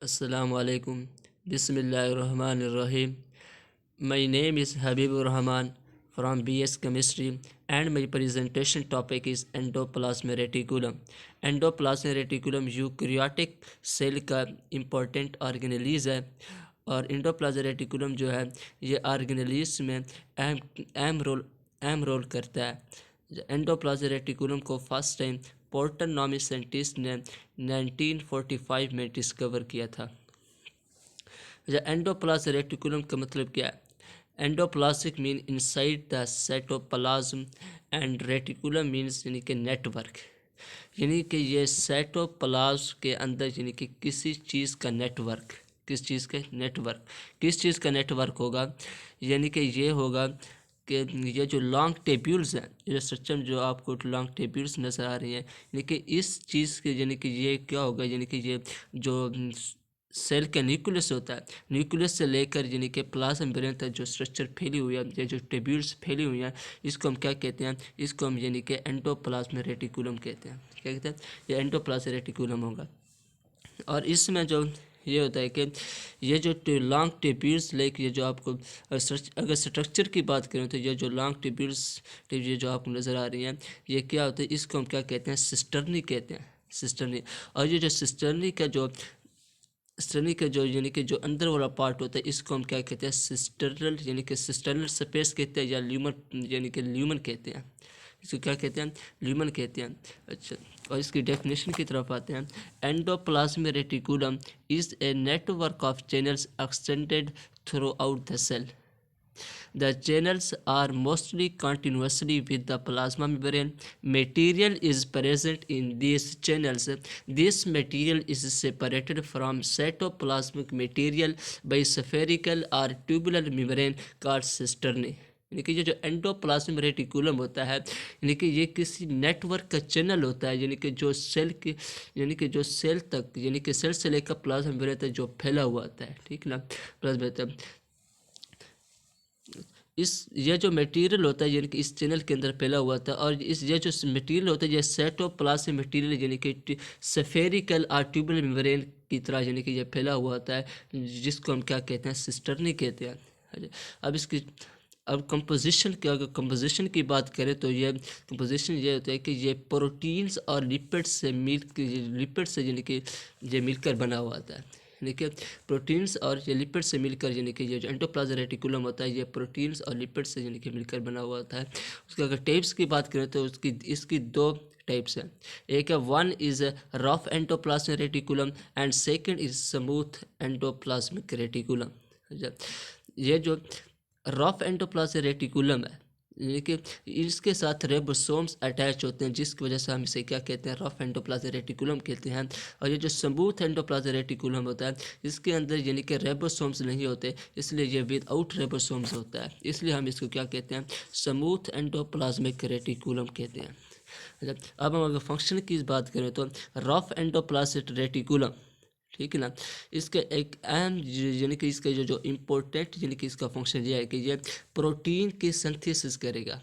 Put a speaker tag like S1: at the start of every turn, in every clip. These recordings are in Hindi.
S1: Assalamu alaikum. Bismillahirrahmanirrahim. My name is Habibur Rahman from BS Chemistry and my presentation topic is endoplasmic reticulum. Endoplasmic reticulum eukaryotic cell का इम्पोर्टेंट ऑर्गेनेलिज है और एंडोप्लाज्मिक रेटिकुलम जो है ये ऑर्गेनेलिज में अहम रोल करता है। एंडोप्लाज्मिक रेटिकुलम को फर्स्ट टाइम पोर्टन नामी साइंटिस्ट ने 1945 में डिस्कवर किया था। एंडोप्लाज्मिक रेटिकुलम का मतलब क्या है? Endoplasmic mean inside the cytoplasm and reticulum means यानी कि नेटवर्क, यानी कि ये साइटोप्लाज्म के अंदर यानी कि किसी चीज़ का नेटवर्क, किस चीज़ का नेटवर्क होगा, यानी कि ये होगा कि ये जो लॉन्ग टेब्यूल्स हैं, ये स्ट्रक्चर जो आपको लॉन्ग टेब्यूल्स नज़र आ रही हैं, यानी कि इस चीज़ के यानी कि ये क्या होगा, यानी कि ये जो सेल का न्यूक्लियस होता है, न्यूक्लियस से लेकर यानी कि प्लाज्मा मेम्ब्रेन तक जो स्ट्रक्चर फैली हुई है, ये जो टेब्यूल्स फैली हुई हैं, इसको हम क्या कहते हैं? इसको हम यानी कि एंडोप्लाज्मिक रेटिकुलम कहते हैं। क्या कहते हैं? ये एंडोप्लाज्मिक रेटिकुलम होगा। और इसमें जो ये होता है कि ये जो लॉन्ग टेब्यूल्स लेके ये जो आपको अगर स्ट्रक्चर की बात करें तो ये जो लॉन्ग टेब्यूल्स ये जो आपको नज़र आ रही हैं, ये क्या होता है? इसको हम क्या कहते हैं? सिस्टर्नी कहते हैं, सिस्टर्नी। और ये जो सिस्टर्नी का जो यानी कि जो अंदर वाला पार्ट होता है, इसको हम क्या कहते हैं? सिस्टर्नल, यानी कि सिस्टर्नल स्पेस कहते हैं या ल्यूमन, यानी कि ल्यूमन कहते हैं। इसको क्या कहते हैं? ल्यूमन कहते हैं। अच्छा, और इसकी डेफिनेशन की तरफ आते हैं। Endoplasmic reticulum is a network of channels extended through out the cell. The channels are mostly continuously with the plasma membrane. Material is present in these channels. This material is separated from cytoplasmic material by spherical or tubular membrane called cisternae. यानी कि ये जो एंडोप्लाज्मिक रेटिकुलम होता है, यानी कि ये किसी नेटवर्क का चैनल होता है, यानी कि जो सेल के यानी कि जो सेल तक, यानी कि सेल से लेकर प्लाज्मा मेम्ब्रेन तक जो फैला हुआ होता है, ठीक ना, प्लाज्मा। ये जो मटेरियल होता है यानी कि इस चैनल के अंदर फैला हुआ था, और ये जो मटेरियल होता है ये साइटोप्लाज्मिक मटेरियल यानी कि स्फेरिकल और ट्यूबुलर मेम्ब्रेन की तरह यानी कि ये फैला हुआ होता है, जिसको हम क्या कहते हैं? सिस्टर्नी कहते हैं। अब कंपोजिशन की बात करें तो ये कंपोजिशन ये होता है कि ये प्रोटीन्स और लिपिड से यानी कि ये मिलकर बना हुआ होता है। यानी कि प्रोटीन्स और ये लिपिड से मिलकर, यानी कि ये जो एंडोप्लाज्मिक रेटिकुलम होता है ये प्रोटीन्स और लिपिड से यानी कि मिलकर बना हुआ होता है। उसके अगर टाइप्स की बात करें तो इसकी दो टाइप्स हैं। एक है one is rough endoplasmic reticulum and second is smooth endoplasmic reticulum. ये जो रफ एंडोप्लाज्मिक रेटिकुलम है, यानी कि इसके साथ रेबोसोम्स अटैच होते हैं, जिसकी वजह से हम इसे क्या कहते हैं? रफ एंडोप्लाज्मिक रेटिकुलम कहते हैं। और ये जो स्मूथ एंडोप्लाज्मिक रेटिकुलम होता है, इसके अंदर यानी कि रेबोसोम्स नहीं होते, इसलिए ये विदाउट रेबोसोम्स होता है, इसलिए हम इसको क्या कहते हैं? स्मूथ एंडोप्लाज्मिक रेटिकुलम कहते हैं। अच्छा, अब हम अगर फंक्शन की बात करें तो रफ एंडोप्लाज्मिक रेटिकुलम, ठीक है ना, इसका एक अहम यानी कि इसका जो इम्पोर्टेंट यानी कि इसका फंक्शन ये है कि ये प्रोटीन की सिंथेसिस करेगा,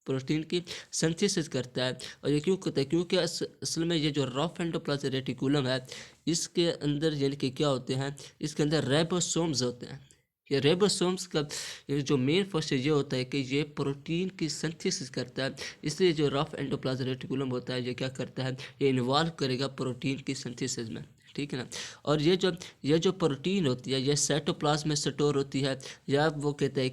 S1: प्रोटीन की सिंथेसिस करता है। और ये क्यों करता है? क्योंकि असल में ये जो रफ एंडोप्लाज्मिक रेटिकुलम है, इसके अंदर यानी कि क्या होते हैं? इसके अंदर रेबोसोम्स होते हैं। ये रेबोसोम्स का ये जो मेन फंक्शन ये होता है कि ये प्रोटीन की सिंथेसिस करता है, इसलिए जो रफ एंडोप्लाज्मिक रेटिकुलम होता है ये क्या करता है? ये इन्वॉल्व करेगा प्रोटीन की सिंथेसिस में, ठीक है ना। और ये जो प्रोटीन होती है ये साइटोप्लाज्म में स्टोर होती है, या वो कहते हैं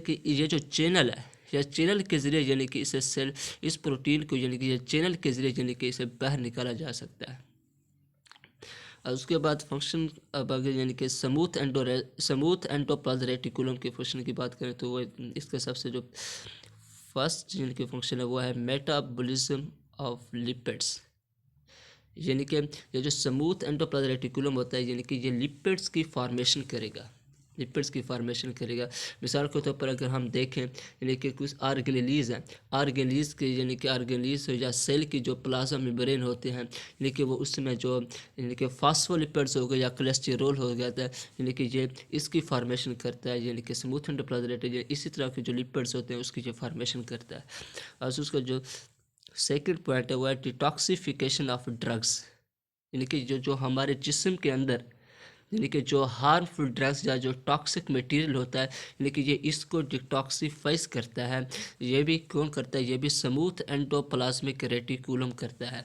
S1: कि ये जो चैनल है, या चैनल के ज़रिए यानी कि इसे सेल इस प्रोटीन को यानी कि ये चैनल के ज़रिए यानी कि इसे बाहर निकाला जा सकता है। और उसके बाद फंक्शन, अब अगर यानी कि स्मूथ एंडोप्लाज्मिक रेटिकुलम के फंक्शन की बात करें तो वो इसका सबसे जो फर्स्ट यानी कि फंक्शन है वो है मेटाबॉलिज्म ऑफ लिपिड्स। यानी कि ये जो स्मूथ एंडोप्लाज्मिक रेटिकुलम होता है यानी कि ये लिपिड्स की फॉर्मेशन करेगा, मिसाल के तौर पर अगर हम देखें यानी कि कुछ आर्गेनेलीज हैं, आर्गेनेलीज के यानी कि आर्गेनेलीज या सेल की जो प्लाज्मा मेम्ब्रेन होते हैं, यानी कि वो उसमें जो यानी कि फास्फोलिपिड्स हो गए या कोलेस्टेरोल हो गया था, यानी कि ये इसकी फॉर्मेशन करता है, यानी कि स्मूथ एंडोप्लाज्मिक रेटिकुलम इसी तरह के जो लिपिड्स होते हैं उसकी जो फॉर्मेशन करता है। और उसका जो सेकंड पॉइंट है वो है डिटॉक्सिफिकेशन ऑफ ड्रग्स, यानी कि जो जो हमारे जिस्म के अंदर यानी कि जो हार्मफुल ड्रग्स या जो टॉक्सिक मटेरियल होता है यानी कि ये इसको डिटॉक्सिफाइज करता है। ये भी कौन करता है? ये भी स्मूथ एंडोप्लाज्मिक रेटिकुलम करता है।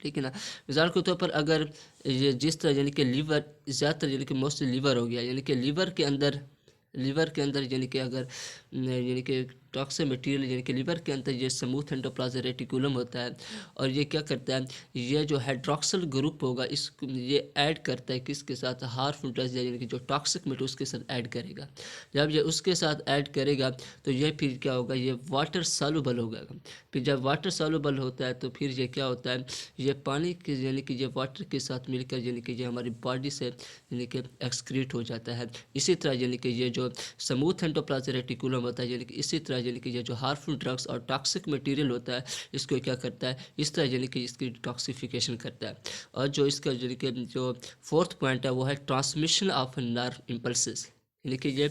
S1: ठीक है ना। मिसाल के तौर पर अगर ये जिस तरह यानी कि लीवर ज़्यादातर यानी कि मोस्टली लीवर हो गया, यानी कि लीवर के अंदर यानी कि अगर यानी कि टॉक्सिक मटेरियल यानी कि लीवर के अंदर ये स्मूथ एंडोप्लाज्मिक रेटिकुलम होता है और ये क्या करता है? ये जो हाइड्रोक्सिल ग्रुप होगा इस ये ऐड करता है किसके साथ? हार्मफुल ड्रग्स यानी कि जो टॉक्सिक मटेरियल उसके साथ ऐड करेगा। जब ये उसके साथ ऐड करेगा तो ये फिर क्या होगा? ये वाटर सॉल्युबल होगा। फिर जब वाटर सॉल्युबल होता है तो फिर ये क्या होता है? ये पानी के यानी कि ये वाटर के साथ मिलकर यानी कि ये हमारी बॉडी से यानी कि एक्सक्रीट हो जाता है। इसी तरह यानी कि ये जो स्मूथ एंडोप्लाज्मिक रेटिकुलम होता है यानी कि इसी तरह यानी कि ये जो हार्मफुल ड्रग्स और टॉक्सिक मटेरियल होता है इसको क्या करता है? इस तरह यानी कि इसकी डिटॉक्सिफिकेशन करता है। और जो इसका यानी कि जो फोर्थ पॉइंट है वो है ट्रांसमिशन ऑफ नर्व इम्पल्सेस, यानी कि ये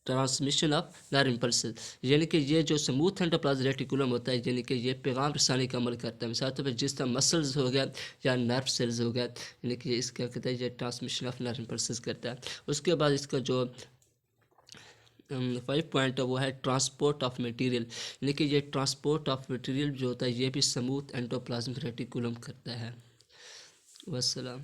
S1: ट्रांसमिशन ऑफ नर्व इम्पल्सेस यानी कि ये जो स्मूथ एंडोप्लाज्मिक रेटिकुलम होता है यानी कि ये पैगाम रसानी का अमल करता है। मिसाल तौर पर जिस तरह मसल्स हो गया या नर्व सेल्स हो गया यानी कि ये इसका कहता है ये ट्रांसमिशन ऑफ नर्व इम्पल्सेस करता है। उसके बाद इसका जो 5 पॉइंट है वो है ट्रांसपोर्ट ऑफ मटेरियल, यानी कि ये ट्रांसपोर्ट ऑफ मटेरियल जो होता है ये भी स्मूथ एंडोप्लाज्मिक रेटिकुलम करता है। वस्सलाम।